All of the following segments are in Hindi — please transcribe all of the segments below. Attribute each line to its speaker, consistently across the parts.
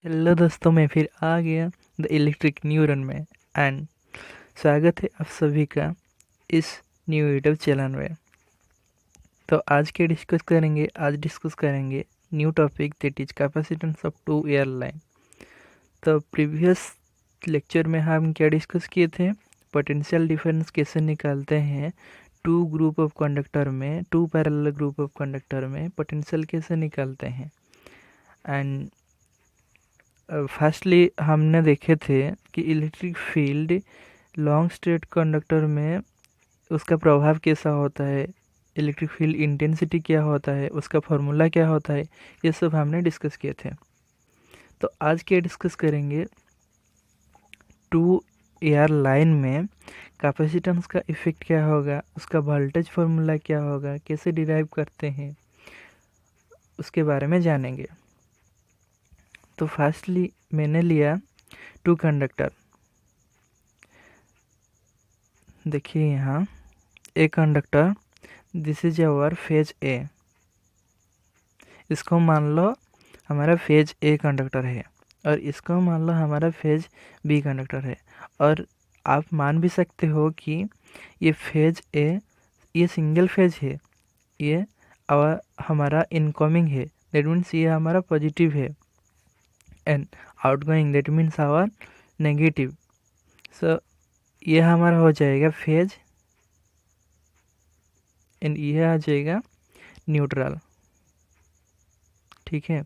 Speaker 1: हेलो दोस्तों, मैं फिर आ गया द इलेक्ट्रिक न्यूरन में। एंड स्वागत है आप सभी का इस न्यू यूट्यूब चैनल में। तो आज डिस्कस करेंगे new topic that is capacitance of two air line. तो प्रीवियस लेक्चर में हम क्या डिस्कस किए थे, पोटेंशियल डिफरेंस कैसे निकालते हैं two parallel group of conductor में पोटेंशियल कैसे निकालते हैं। एंड फर्स्टली हमने देखे थे कि electric field long straight conductor में उसका प्रभाव कैसा होता है, इलेक्ट्रिक फील्ड इंटेंसिटी क्या होता है, उसका फॉर्मूला क्या होता है, ये सब हमने डिस्कस किए थे। तो आज क्या डिस्कस करेंगे, टू एयर लाइन में कैपेसिटेंस का इफेक्ट क्या होगा, उसका वोल्टेज फॉर्मूला क्या होगा, कैसे डिराइव करते हैं, उसके बारे में जानेंगे। तो फर्स्टली मैंने लिया टू कंडक्टर। देखिए यहाँ a conductor, this is our phase A. इसको मान लो हमारा फेज ए कंडक्टर है और इसको मान लो हमारा फेज बी कंडक्टर है। और आप मान भी सकते हो कि ये फेज ए ये सिंगल फेज है, ये हमारा इनकमिंग है, दैट मीन्स ये हमारा पॉजिटिव है, and outgoing that means our negative. So ये हमारा हो जाएगा फेज एंड ये आ जाएगा न्यूट्रल। ठीक है,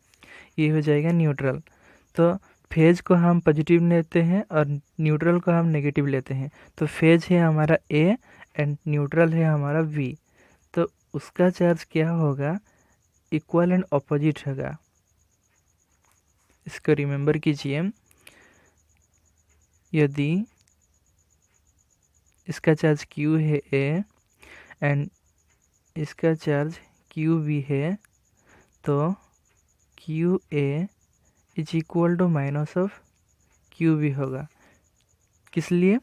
Speaker 1: ये हो जाएगा न्यूट्रल। तो फेज को हम पॉजिटिव लेते हैं और न्यूट्रल को हम नेगेटिव लेते हैं। तो फेज है हमारा ए एंड न्यूट्रल है हमारा वी। तो उसका चार्ज क्या होगा, इक्वल एंड ऑपोजिट होगा। इसको रिमेंबर कीजिए, यदि इसका चार्ज क्यू है ए एंड इसका चार्ज क्यू बी है, तो Q A is equal to minus of Q B होगा। किस लिए?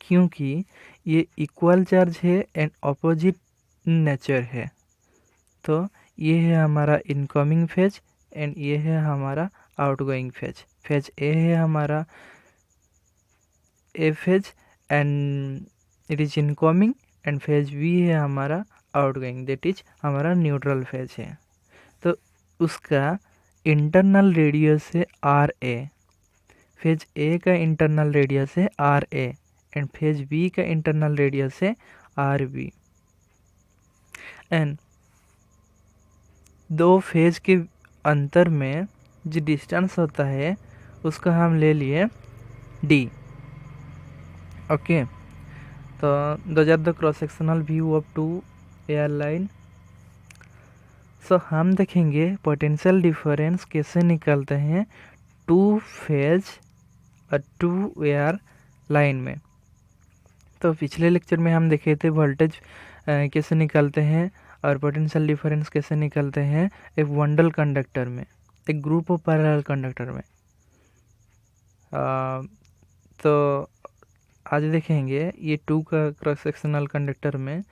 Speaker 1: क्योंकि ये इक्वल चार्ज है एंड ऑपोजिट नेचर है। तो ये है हमारा इनकमिंग फेज एंड ये है हमारा आउटगोइंग फेज। फेज ए है हमारा A phase and it is incoming, and phase B है हमारा आउटगोइंग, दैट इज हमारा न्यूट्रल फेज है। तो उसका इंटरनल रेडियस है आर ए। फेज ए का इंटरनल रेडियस है R A and phase B का इंटरनल रेडियस है आर बी। एंड दो फेज के अंतर में जो डिस्टेंस होता है उसको हम ले लिए डी। ओके, तो दो are the cross sectional view of two air line. So हम देखेंगे पोटेंशियल डिफरेंस कैसे निकालते हैं टू फेज और टू एयर लाइन में। तो पिछले लेक्चर में हम देखे थे वोल्टेज कैसे निकालते हैं और पोटेंशियल डिफरेंस कैसे निकालते हैं एक बंडल कंडक्टर में, एक ग्रुप ऑफ पैरेलल कंडक्टर में। तो आज देखेंगे ये टू का क्रॉस सेक्शनल कंडक्टर में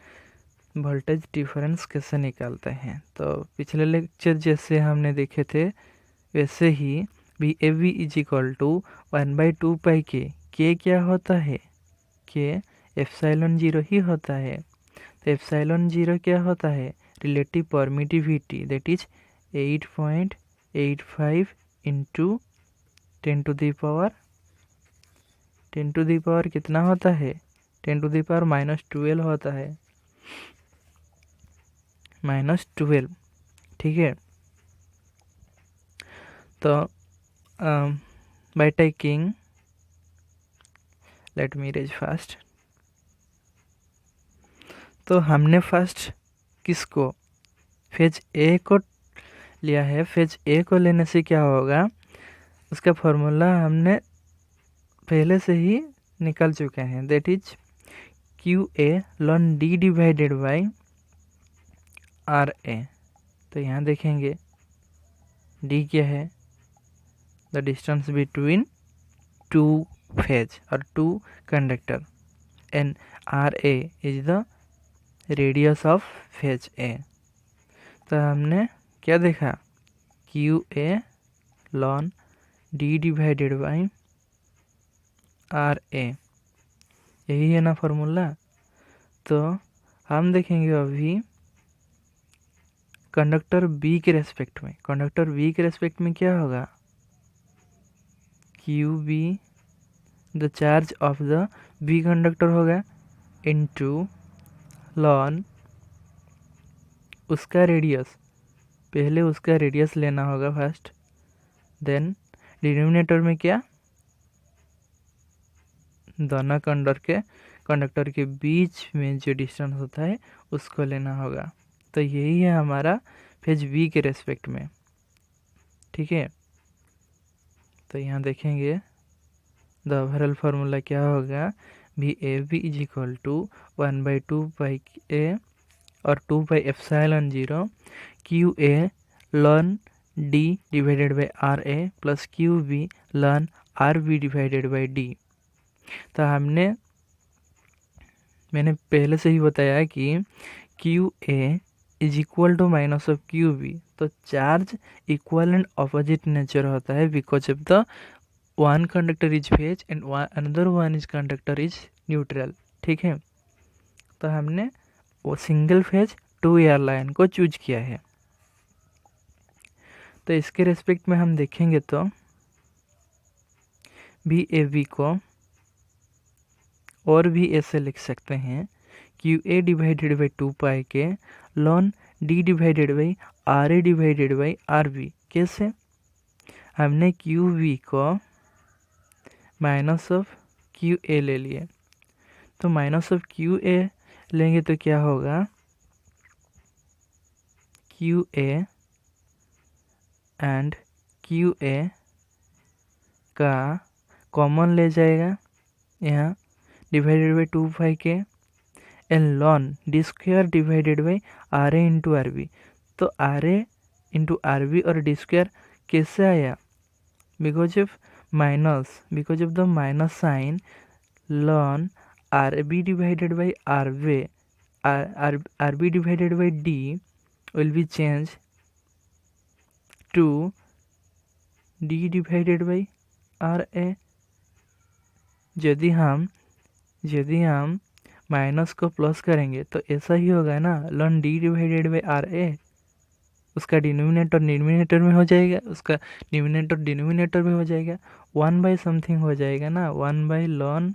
Speaker 1: वोल्टेज डिफरेंस कैसे निकालते हैं। तो पिछले लेक्चर जैसे हमने देखे थे वैसे ही V A V is equal to 1/2 pi के क्या होता है, के एप्सिलॉन 0 ही होता है। तो एप्सिलॉन 0 क्या होता है, relative permittivity, that is 8.85 into 10 to the power कितना होता है, 10 टू दी पावर -12 होता है, -12। ठीक है, तो by taking, let me raise fast. तो हमने फर्स्ट किसको, फेज ए को लिया है। फेज ए को लेने से क्या होगा, उसका फॉर्मूला हमने पहले से ही निकल चुके हैं, that is Q A ln D divided by R A. तो यहाँ देखेंगे डी क्या है, the distance between two phase और two conductor, and R A is the radius of phase A. तो हमने क्या देखा, Q A ln d divided by R A, यही है ना फॉर्मूला। तो हम देखेंगे अभी कंडक्टर बी के रेस्पेक्ट में, कंडक्टर बी के रेस्पेक्ट में क्या होगा, Q B the charge of the B conductor होगा इनटू लॉन उसका रेडियस, पहले उसका रेडियस लेना होगा फर्स्ट, देन डिनोमिनेटर में क्या, दोनों कंडक्टर के बीच में जो डिस्टेंस होता है उसको लेना होगा। तो यही है हमारा फेज बी के रेस्पेक्ट में, ठीक है। तो यहाँ देखेंगे द ओवरऑल फार्मूला क्या होगा, V A B is equal to 1/2 और 2/ε0 Q A ln D divided by R A plus Q B ln R B divided by D. तो मैंने पहले से ही बताया कि Q A is equal to minus of Q B, तो charge equal and opposite nature होता है because of the one conductor is phase and another one is conductor is neutral, ठीक है। तो हमने वो सिंगल फेज 2 एयर लाइन को चूज किया है। तो इसके रेस्पेक्ट में हम देखेंगे तो बी ए बी को और भी ऐसे लिख सकते हैं, क्यू ए डिवाइडेड बाई 2 के ln D divided by R A divided by R B. कैसे, हमने क्यू बी को माइनस ऑफ क्यू ए ले लिए, तो माइनस ऑफ क्यू ए लेंगे तो क्या होगा, Q A and Q A का कॉमन ले जाएगा यहाँ डिवाइडेड बाई 2 के and ln D square divided by R A into R B. तो R A into R B और डी स्क्वायर कैसे आया, because of the minus sign ln R B divided by R B divided by D will be change to D divided by R A. यदि हम माइनस को प्लस करेंगे तो ऐसा ही होगा ना, ln D divided by R A, उसका डिनोमिनेटर न्यूमिनेटर में हो जाएगा, उसका न्यूमिनेटर डिनोमिनेटर में हो जाएगा, 1 बाई समथिंग हो जाएगा ना, 1 by ln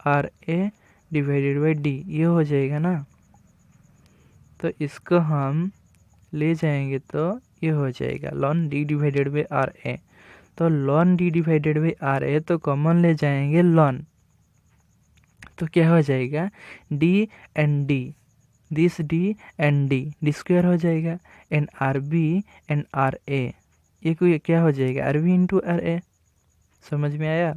Speaker 1: R A divided by D, ये हो जाएगा ना। तो इसको हम ले जाएंगे तो ये हो जाएगा ln D divided by R A. तो ln D divided by R A तो कॉमन ले जाएंगे लॉन, तो क्या हो जाएगा, D and D, this D and D square हो जाएगा, and R B and R A, ये कोई क्या हो जाएगा, R B into R A. समझ में आया?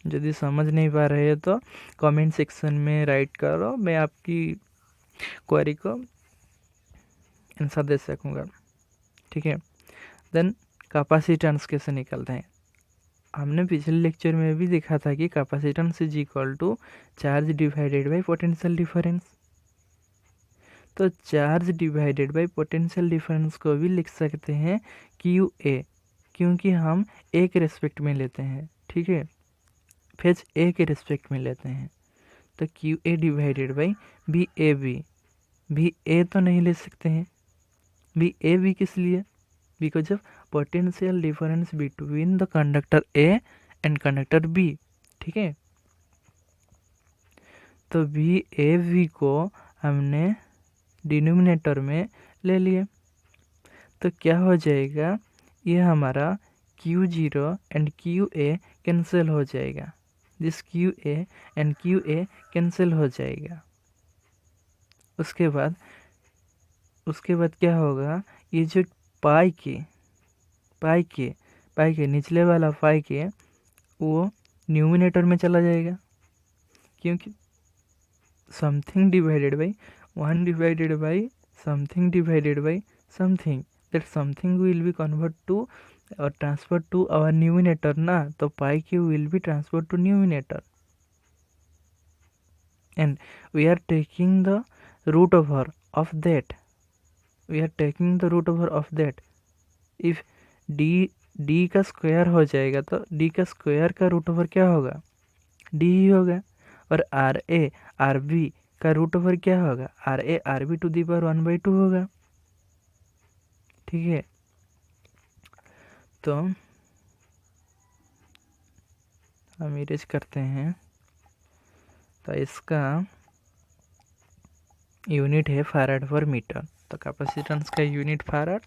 Speaker 1: यदि समझ नहीं पा रहे हो तो कमेंट सेक्शन में राइट करो, मैं आपकी क्वेरी को आंसर दे सकूँगा, ठीक है। देन कैपेसिटेंस कैसे निकलते हैं, हमने पिछले लेक्चर में भी देखा था कि capacitance is equal to charge divided by potential difference. तो charge divided by potential difference को भी लिख सकते हैं क्यू ए, क्योंकि हम ए के रेस्पेक्ट में लेते हैं, ठीक है, फेज ए के रेस्पेक्ट में लेते हैं। तो Q A divided by B A B A तो नहीं ले सकते हैं, बी ए बी किस लिए, because of potential difference between the conductor A and conductor B, ठीक है। तो बी ए बी को हमने डिनोमिनेटर में ले लिए, तो क्या हो जाएगा, ये हमारा Q0 and Q A cancel हो जाएगा, this Q A and Q A cancel हो जाएगा। उसके बाद क्या होगा, ये जो पाई के निचले वाला पाई के वो न्यूमिनेटर में चला जाएगा, क्योंकि something divided by 1 divided by something divided by something, that something will be convert to और ट्रांसफर टू आवर न्यूमिनेटर ना, तो pi K will be transfer to numerator and we are taking the root over of that, we are taking the root over of that. if d का स्क्वायर हो जाएगा तो d का स्क्वायर का रूट ओवर क्या होगा, d ही होगा। और आर ए आर बी का रूट ओवर क्या होगा, R A R B to the power 1/2 होगा। ठीक है, तो हम इरेज करते हैं। तो इसका यूनिट है फैराड पर मीटर। तो कैपेसिटेंस का यूनिट फैराड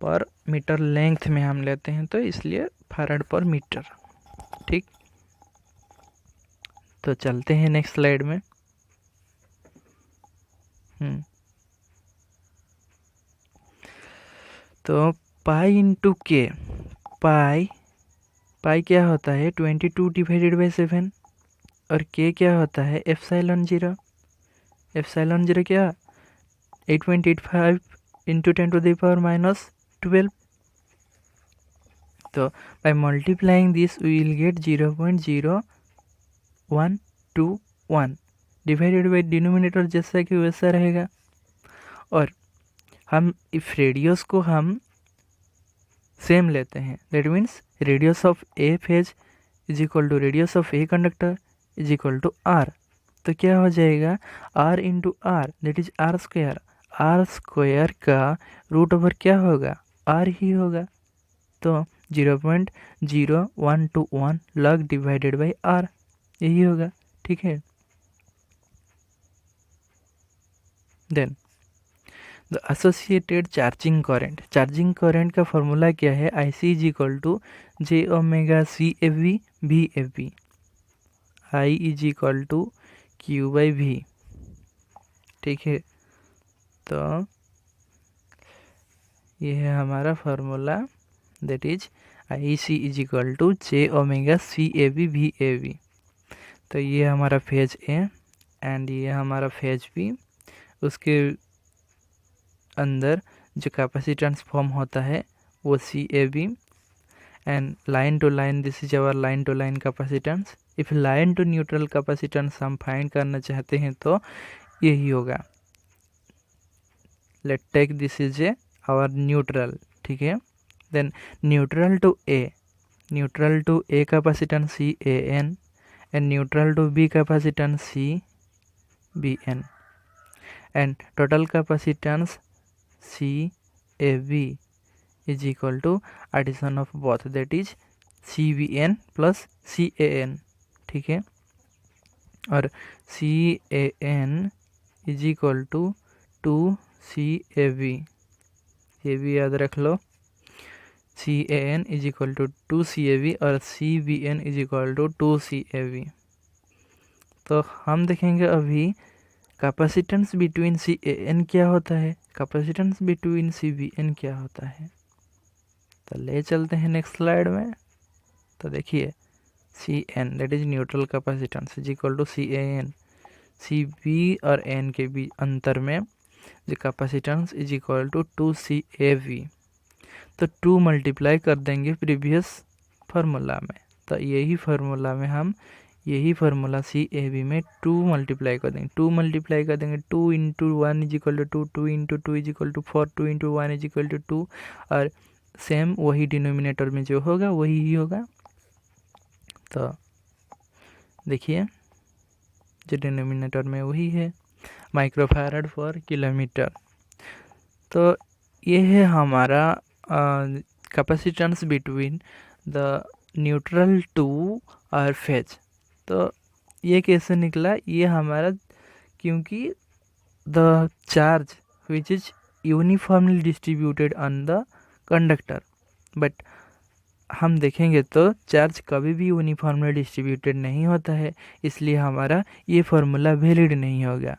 Speaker 1: पर मीटर लेंथ में हम लेते हैं, तो इसलिए फैराड पर मीटर। ठीक, तो चलते हैं नेक्स्ट स्लाइड में। तो पाई इंटू के, पाई क्या होता है 22 डिवाइडेड बाई 7, और के क्या होता है एप्सिलॉन जीरो। एप्सिलॉन जीरो क्या 8.85 इंटू 10 टू द पावर -12। तो by multiplying this we will get 0.0121 divided by denominator जैसा कि वैसा रहेगा। और हम इफ रेडियस को हम सेम लेते हैं, that means radius of a phase is equal to radius of a conductor is equal to R. तो क्या हो जाएगा R into R, that is R square. R square का रूट ओवर क्या होगा, आर ही होगा। तो 0.0121 लॉग डिवाइडेड बाई आर, यही होगा। ठीक है, then the associated charging current का फॉर्मूला क्या है, I C is equal to J omega C F V भी F V, I is equal to Q by V. ठीक है, तो ये है हमारा formula, that is I C is equal to J omega C A V भी ए वी। तो ये हमारा फेज ए एंड ये हमारा फेज बी। उसके अंदर जो कैपेसिटेंस फॉर्म होता है वो C A B, and line to line this is our line to line capacitance. If line to neutral capacitance हम फाइंड करना चाहते हैं तो यही होगा। Let take this is a our neutral. ठीक है, then neutral to A capacitance C A N and neutral to B capacitance C Bn and total capacitance C AB is equal to addition of both, that is CBn plus CAN। ठीक है, और CAN is equal to 2CAB, ये भी याद रख लो। CAN is equal to 2CAB और CBN is equal to 2CAB। तो हम देखेंगे अभी कैपेसिटेंस बिटवीन CAN क्या होता है, कैपेसिटेंस बिटवीन CBN क्या होता है। तो ले चलते हैं नेक्स्ट स्लाइड में। तो देखिए CN that is neutral capacitance is equal to CAN, CB और N के बीच अंतर में जो capacitance is equal to 2CAV। तो 2 मल्टीप्लाई कर देंगे प्रीवियस फार्मूला में। तो यही फार्मूला में हम यही फार्मूला सी ए बी में 2 मल्टीप्लाई कर देंगे। 2 मल्टीप्लाई कर देंगे 2 into 1 is equal to 2, 2 into 2 is equal to 4, 2 into 1 is equal to 2, और सेम वही डिनोमिनेटर में जो होगा वही ही होगा। तो देखिए जो डिनोमिनेटर में वही है माइक्रोफैराड पर किलोमीटर। तो ये है हमारा capacitance between the neutral to और फेज। तो ये कैसे निकला, ये हमारा क्योंकि the charge which is uniformly distributed on the conductor, but हम देखेंगे तो चार्ज कभी भी यूनिफॉर्मली डिस्ट्रीब्यूटेड नहीं होता है, इसलिए हमारा ये फार्मूला वैलिड नहीं होगा,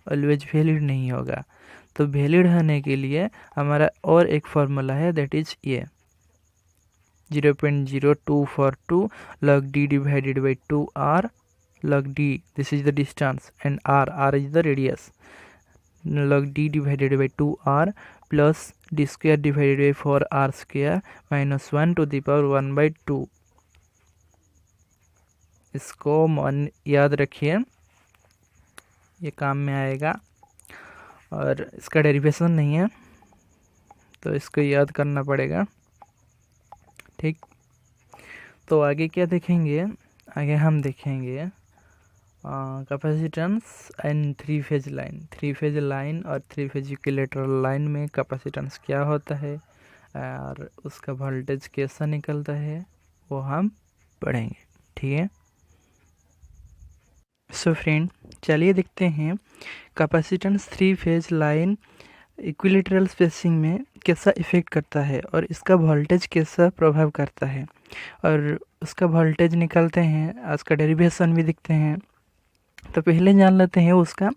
Speaker 1: ऑलवेज वैलिड नहीं होगा। तो वैलिड होने के लिए हमारा और एक फार्मूला है, दैट इज ये 0.0242 log d divided by 2r log d, this is the distance, and r is the radius, log d divided by 2r plus d square divided by 4r square minus 1 to the power 1/2। इसको याद रखिए, ये काम में आएगा। और इसका डेरिवेशन नहीं है, तो इसको याद करना पड़ेगा। ठीक, तो आगे क्या देखेंगे? आगे हम देखेंगे capacitance and three phase line और थ्री फेज इक्विलैटरल लाइन में कैपेसिटेंस क्या होता है और उसका वोल्टेज कैसा निकलता है वो हम पढ़ेंगे। ठीक है, सो फ्रेंड चलिए देखते हैं capacitance three phase line equilateral spacing में कैसा इफ़ेक्ट करता है और इसका वोल्टेज कैसा प्रभाव करता है, और उसका वोल्टेज निकालते हैं, उसका डेरिवेशन भी देखते हैं। तो पहले जान लेते हैं उसका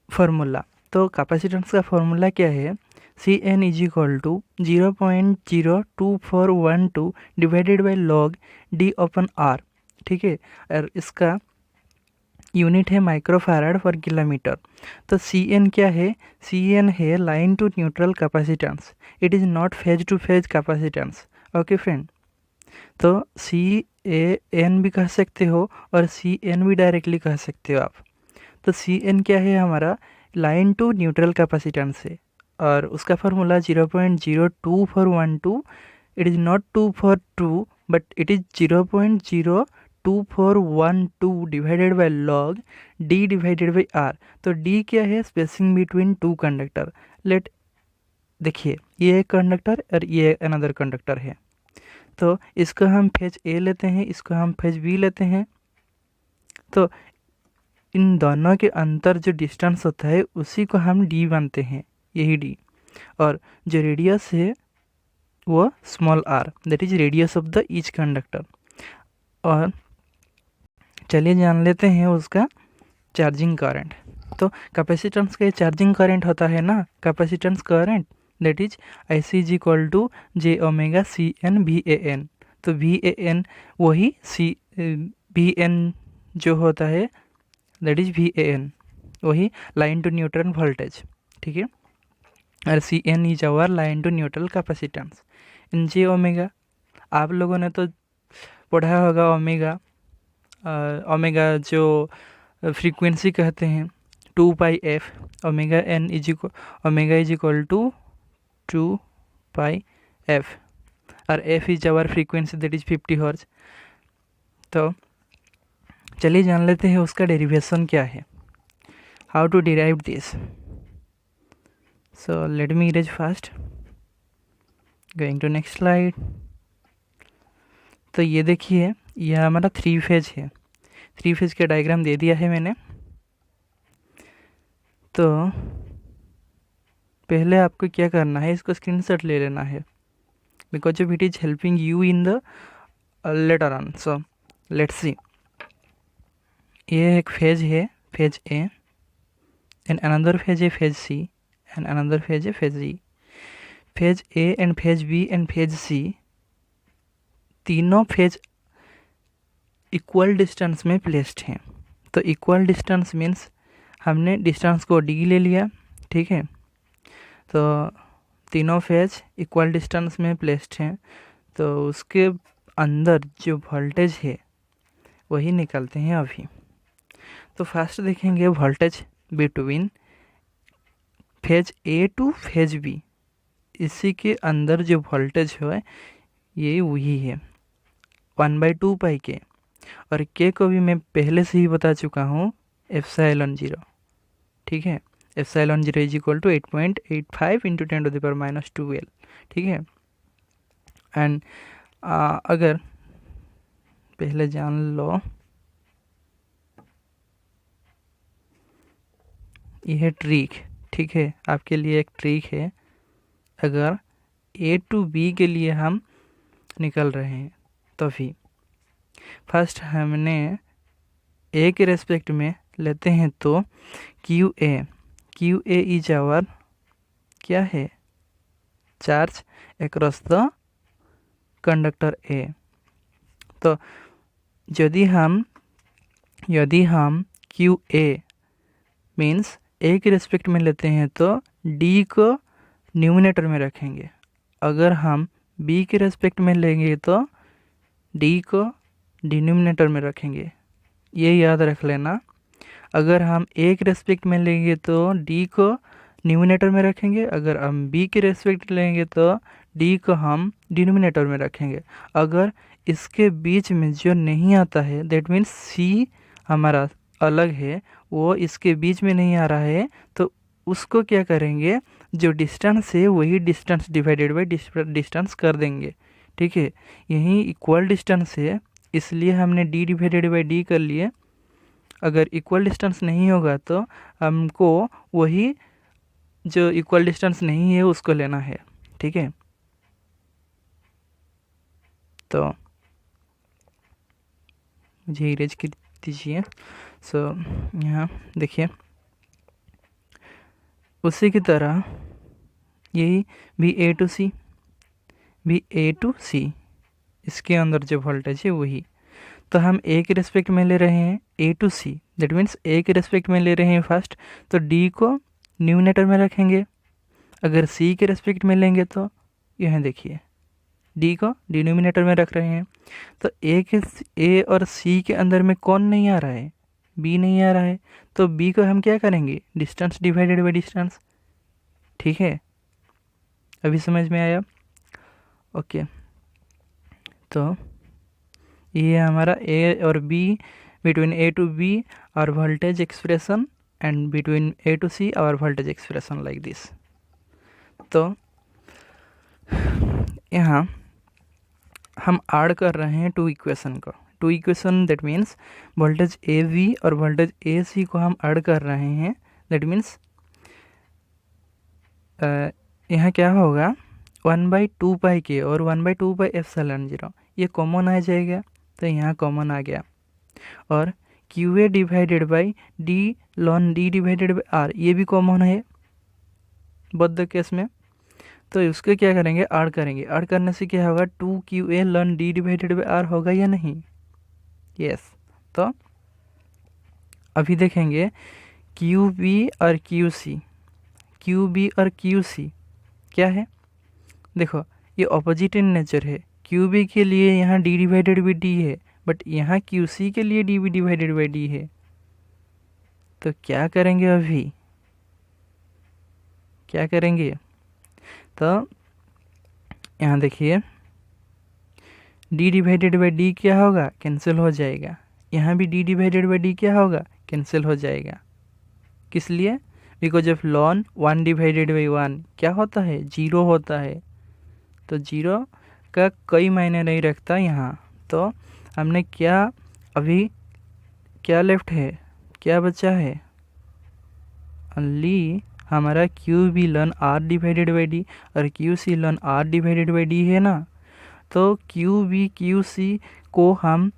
Speaker 1: फार्मूला। तो कैपेसिटेंस का फार्मूला क्या है? Cn is equal to 0.02412 divided by log D upon R. ठीक है, और इसका यूनिट है माइक्रोफैराड पर किलोमीटर। तो Cn क्या है? Cn है line to neutral capacitance, it is not phase to phase capacitance. Okay friend, तो CAN भी कह सकते हो और CN भी डायरेक्टली कह सकते हो आप। तो CN क्या है? हमारा लाइन टू न्यूट्रल कैपेसिटेंस है और उसका formula 0.02412। It is not 242 but it is 0.02412 divided by log D divided by R। तो D क्या है? Spacing between two conductor. Let देखिए, ये एक कंडक्टर और ये अनदर कंडक्टर है, तो इसको हम फेज A लेते हैं, इसको हम फेज B लेते हैं। तो इन दोनों के अंतर जो डिस्टेंस होता है उसी को हम D मानते हैं, यही D। और जो रेडियस है वो small r, that is radius of the each conductor. और चलिए जान लेते हैं उसका चार्जिंग करंट। तो कैपेसिटेंस का चार्जिंग करंट होता है ना, capacitance current, that is IC is equal to j⍵ CN VAN। तो VAN वही VN जो होता है दैट इज VAN, वही लाइन टू न्यूट्रल वोल्टेज। ठीक है, और CN is our line to neutral capacitance. In j⍵, आप लोगों ने तो पढ़ा होगा ओमेगा, ओमेगा जो फ्रीक्वेंसी कहते हैं 2πf, omega is equal to 2πf और f is our frequency that is 50 hertz. तो चलिए जान लेते हैं उसका डेरिवेशन क्या है, how to derive this. So let me erase first, going to next slide. तो ये देखिए, यह हमारा थ्री फेज है, थ्री फेज का डायग्राम दे दिया है मैंने। तो पहले आपको क्या करना है, इसको स्क्रीनशॉट ले लेना है, because of it is helping you in the later on. So let's see, ये एक फेज है, phase A, and another phase है phase C, and another phase है phase E। Phase A and phase B and phase C तीनों फेज इक्वल डिस्टेंस में प्लेस्ड हैं। तो इक्वल डिस्टेंस मीन्स हमने डिस्टेंस को D ले लिया। ठीक है, तो तीनों फेज इक्वल डिस्टेंस में प्लेस्ड हैं, तो उसके अंदर जो वोल्टेज है वही निकालते हैं अभी। तो फर्स्ट देखेंगे voltage between phase A two phase B, इसी के अंदर जो वोल्टेज है ये वही है 1/2πk, और k को भी मैं पहले से ही बता चुका हूँ ε0। ठीक है, ε0 is equal to 8.85 into 10⁻²L। ठीक है, एंड अगर पहले जान लो, यह ट्रिक, ठीक है, आपके लिए एक ट्रिक है। अगर A टू B के लिए हम निकल रहे हैं तो भी फर्स्ट हमने A के रेस्पेक्ट में लेते हैं, तो QA इज आवर क्या है, charge across the conductor A। तो यदि हम QA मीन्स A के रेस्पेक्ट में लेते हैं तो D को न्यूमिनेटर में रखेंगे, अगर हम B के रेस्पेक्ट में लेंगे तो D को डिनोमिनेटर में रखेंगे। ये याद रख लेना, अगर हम A के रेस्पेक्ट में लेंगे तो D को न्यूमिनेटर में रखेंगे, अगर हम b के रेस्पेक्ट लेंगे तो d को हम डिनोमिनेटर में रखेंगे। अगर इसके बीच में जो नहीं आता है, दैट मीन्स c हमारा अलग है, वो इसके बीच में नहीं आ रहा है, तो उसको क्या करेंगे, जो डिस्टेंस है वही डिस्टेंस डिवाइडेड बाई डिस्टेंस कर देंगे। ठीक है, यही इक्वल डिस्टेंस है, इसलिए हमने d डिवाइडेड बाई d कर लिए। अगर इक्वल डिस्टेंस नहीं होगा तो हमको वही जो इक्वल डिस्टेंस नहीं है उसको लेना है। ठीक है, तो मुझे इरेज कर दीजिए। सो यहाँ देखिए, उसी की तरह यही भी ए टू सी इसके अंदर जो वोल्टेज है वही, तो हम ए के रेस्पेक्ट में ले रहे हैं ए टू सी, दैट मीन्स ए के रेस्पेक्ट में ले रहे हैं फर्स्ट, तो डी को न्यूमिनेटर में रखेंगे। अगर सी के रेस्पेक्ट में लेंगे तो यह देखिए डी को डिनोमिनेटर में रख रहे हैं। तो ए और सी के अंदर में कौन नहीं आ रहा है, बी नहीं आ रहा है, तो बी को हम क्या करेंगे, डिस्टेंस डिवाइडेड बाई डिस्टेंस। ठीक है, अभी समझ में आया? ओके, तो ये हमारा ए और B, between A to B और voltage expression, and between A to C और वोल्टेज एक्सप्रेशन लाइक दिस। तो यहाँ हम ऐड कर रहे हैं two equation, that means voltage A V और वोल्टेज ए सी को हम ऐड कर रहे हैं। दैट मीन्स यहाँ क्या होगा, 1/2 के और 1/2 एप्सिलॉन 0 ये कॉमन आ जाएगा, तो यहाँ कॉमन आ गया। और Q A divided by D ln D divided by R ये भी कॉमन है बोथ द केस में, तो उसको क्या करेंगे, ऐड करेंगे। ऐड करने से क्या होगा, 2QA ln D divided by R होगा या नहीं? यस। तो अभी देखेंगे QB और QC, QB और QC क्या है, देखो ये ऑपोजिट इन नेचर है। QB के लिए यहाँ d डिवाइडेड बाई d है, बट यहाँ QC के लिए dB डिवाइडेड बाई d है। तो क्या करेंगे, अभी क्या करेंगे, तो यहाँ देखिए d डिवाइडेड बाई d क्या होगा, कैंसिल हो जाएगा। यहाँ भी d डिवाइडेड बाई d क्या होगा, कैंसिल हो जाएगा। किस लिए, because of lawn 1 divided by 1 क्या होता है, 0 होता है। तो 0 का कोई मायने नहीं रखता यहाँ। तो हमने क्या, अभी क्या लेफ्ट है, क्या बचा है, ओनली हमारा QB lawn R divided by D और QC lawn R divided by D है ना। तो QB QC को हम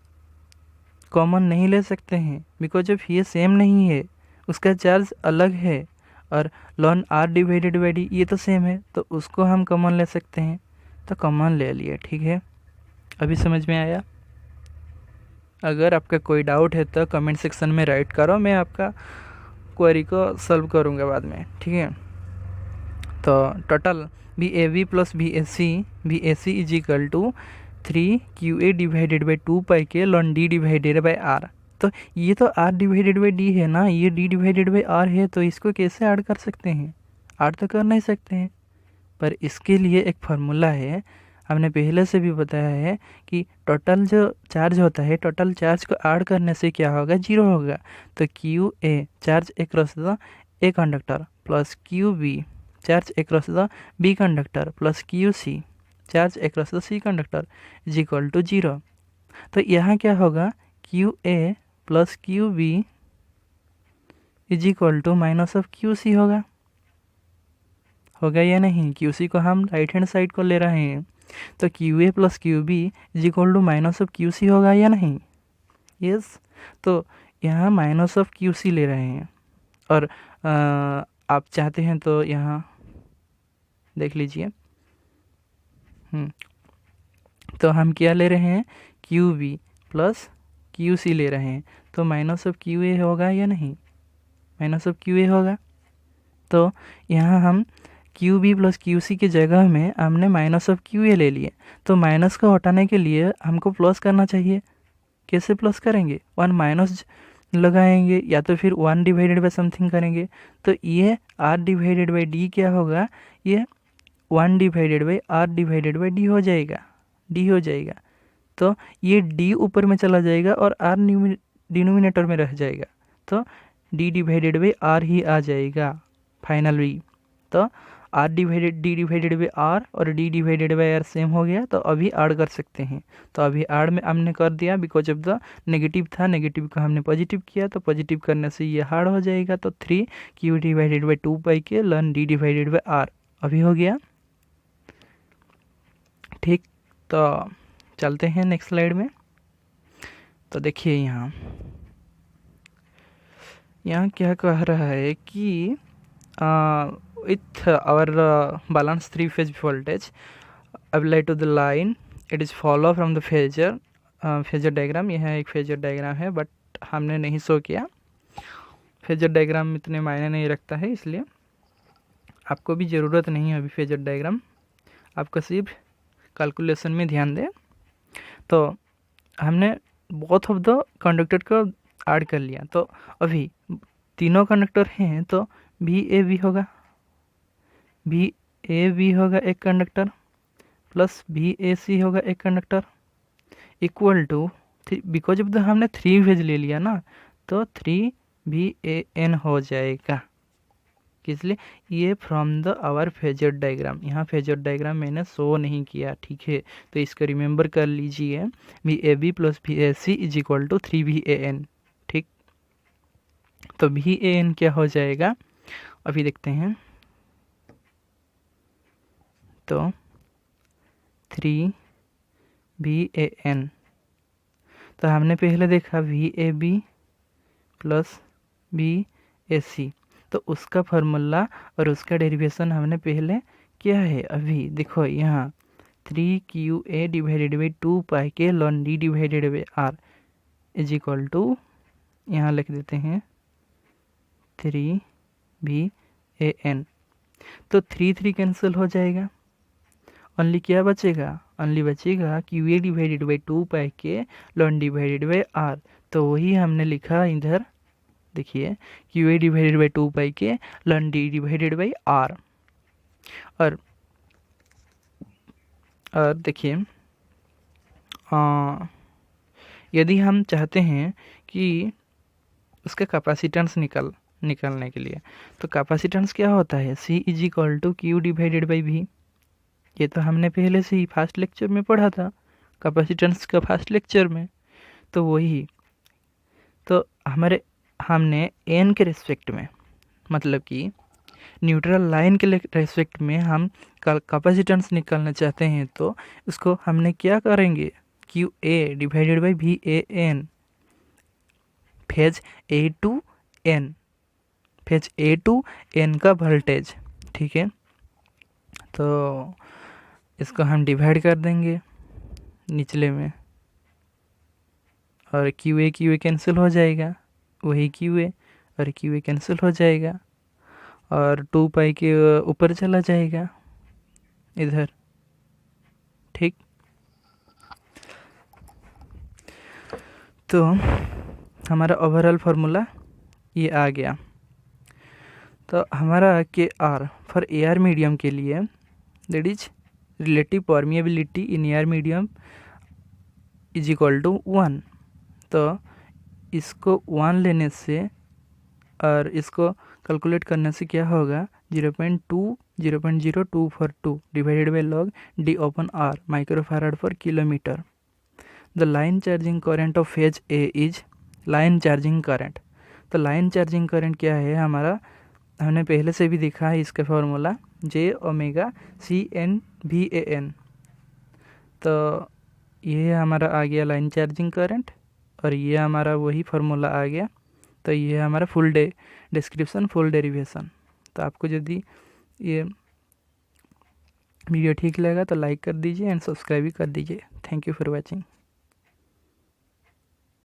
Speaker 1: कॉमन नहीं ले सकते हैं, बिकॉज ऑफ ये सेम नहीं है, उसका चार्ज अलग है, और lawn R divided by D ये तो सेम है, तो उसको हम कॉमन ले सकते हैं, तो कॉमन ले लिए। ठीक है, अभी समझ में आया? अगर आपका कोई डाउट है तो कमेंट सेक्शन में राइट करो, मैं आपका क्वेरी को सॉल्व करूँगा बाद में। ठीक है, तो total BAV plus BAC is equal to 3QA divided by 2 लॉन D डिवाइडेड बाई R। तो ये तो R डिवाइडेड बाई D है ना, ये D डिवाइडेड बाई R है, तो इसको कैसे ऐड कर सकते हैं, ऐड तो कर नहीं सकते हैं। पर इसके लिए एक फार्मूला है, हमने पहले से भी बताया है कि टोटल जो चार्ज होता है, टोटल चार्ज को ऐड करने से क्या होगा, 0 होगा। तो QA charge across the A conductor plus QB charge across the B conductor plus QC charge across the C conductor is equal to 0। तो यहाँ क्या होगा, QA plus QB is equal to minus of QC होगा या नहीं। QC को हम राइट हैंड साइड को ले रहे हैं, तो QA plus QB is equal to minus of QC होगा या नहीं। यस, तो यहाँ माइनस ऑफ QC ले रहे हैं, और आप चाहते हैं तो यहाँ देख लीजिए। तो हम क्या ले रहे हैं, QB प्लस QC ले रहे हैं, तो माइनस ऑफ QA होगा या नहीं, माइनस ऑफ QA होगा। तो यहाँ हम QB प्लस QC की जगह में हमने माइनस ऑफ QA ले लिए, तो माइनस को हटाने के लिए हमको प्लस करना चाहिए। कैसे प्लस करेंगे, 1 माइनस लगाएंगे या तो फिर 1 डिवाइडेड बाई समथिंग करेंगे। तो ये आर डिवाइडेड बाई डी क्या होगा, ये 1 divided by R divided by D हो जाएगा, डी हो जाएगा। तो ये डी ऊपर में चला जाएगा और आर डिनोमिनेटर में रह जाएगा, तो डी डिवाइडेड बाई आर ही आ जाएगा फाइनली। तो R divided D divided by R और D divided by R same हो गया, तो अभी ऐड कर सकते हैं। तो अभी ऐड में हमने कर दिया, बिकॉज ऑफ द नेगेटिव था, नेगेटिव को हमने पॉजिटिव किया, तो पॉजिटिव करने से ये हार्ड हो जाएगा। तो 3 क्यू डिवाइडेड बाई 2 पाई के ln D divided by R अभी हो गया। ठीक, तो चलते हैं नेक्स्ट स्लाइड में। तो देखिए यहाँ क्या कह रहा है कि with our balanced 3-phase voltage applied to the line, it is follow from the phasor diagram। यह एक फेजर डायग्राम है, बट हमने नहीं शो किया। फेजर डायग्राम इतने मायने नहीं रखता है, इसलिए आपको भी ज़रूरत नहीं है अभी फेजर डायग्राम, आपको सिर्फ कैलकुलेशन में ध्यान दें। तो हमने बोथ ऑफ द कंडक्टर को ऐड कर लिया, तो अभी तीनों कंडक्टर हैं, तो भी ए बी होगा, भी ए बी होगा एक कंडक्टर, प्लस भी ए सी होगा एक conductor, equal to because of the हमने 3 फेज ले लिया ना, तो 3 भी ए एन हो जाएगा। इसलिए ये from the our phasor diagram, यहाँ फेजर डायग्राम मैंने शो नहीं किया, ठीक है, तो इसको रिमेंबर कर लीजिए। भी ए बी प्लस भी ए सी इज इक्वल टू 3 भी ए एन। ठीक, तो भी ए एन क्या हो जाएगा अभी देखते हैं। तो 3 भी ए एन, तो हमने पहले देखा V A B plus B A C, तो उसका फार्मूला और उसका डेरिवेशन हमने पहले किया है। अभी देखो यहाँ 3 Q A divided by 2 pi के ln D divided by R is equal to, यहाँ लिख देते हैं 3 भी ए एन। तो 3 कैंसिल हो जाएगा, ओनली क्या बचेगा, ओनली बचेगा Q A divided by 2 pi के लॉन डिवाइडेड बाई आर। तो वही हमने लिखा इधर, देखिए Q A divided by 2 pi के ln D divided by R. और देखिए यदि हम चाहते हैं कि उसका कैपेसिटेंस निकालने के लिए, तो कैपेसिटेंस क्या होता है, C is equal to Q divided by V. ये तो हमने पहले से ही फर्स्ट लेक्चर में पढ़ा था, कैपेसिटेंस का फर्स्ट लेक्चर में। तो वही, तो हमने एन के रेस्पेक्ट में, मतलब कि न्यूट्रल लाइन के रेस्पेक्ट में हम कैपेसिटेंस निकालना चाहते हैं, तो उसको हमने क्या करेंगे, क्यू ए डिवाइडेड बाई भी A N, phase A to N, phase A to N का वोल्टेज। ठीक है, तो इसको हम डिवाइड कर देंगे निचले में, और क्यू ए कैंसिल हो जाएगा, वही क्यू ए और क्यू ए कैंसिल हो जाएगा, और 2 पाई के ऊपर चला जाएगा इधर। ठीक, तो हमारा ओवरऑल फार्मूला ये आ गया। तो हमारा के आर फॉर एयर मीडियम के लिए, that is relative permeability in air medium is equal to 1। तो इसको 1 लेने से और इसको कैलकुलेट करने से क्या होगा, 0.0242 divided by log D open R microfarad पर kilometre. The line charging current of phase A is line charging current. तो लाइन चार्जिंग करंट क्या है हमारा, हमने पहले से भी देखा है इसका फॉर्मूला, जे ओमेगा सी एन भी ए एन। तो ये हमारा आ गया लाइन चार्जिंग करंट, और ये हमारा वही फार्मूला आ गया। तो ये हमारा फुल डिस्क्रिप्शन, फुल डेरिवेशन। तो आपको यदि ये वीडियो ठीक लगेगा तो लाइक कर दीजिए एंड सब्सक्राइब भी कर दीजिए। Thank you for watching.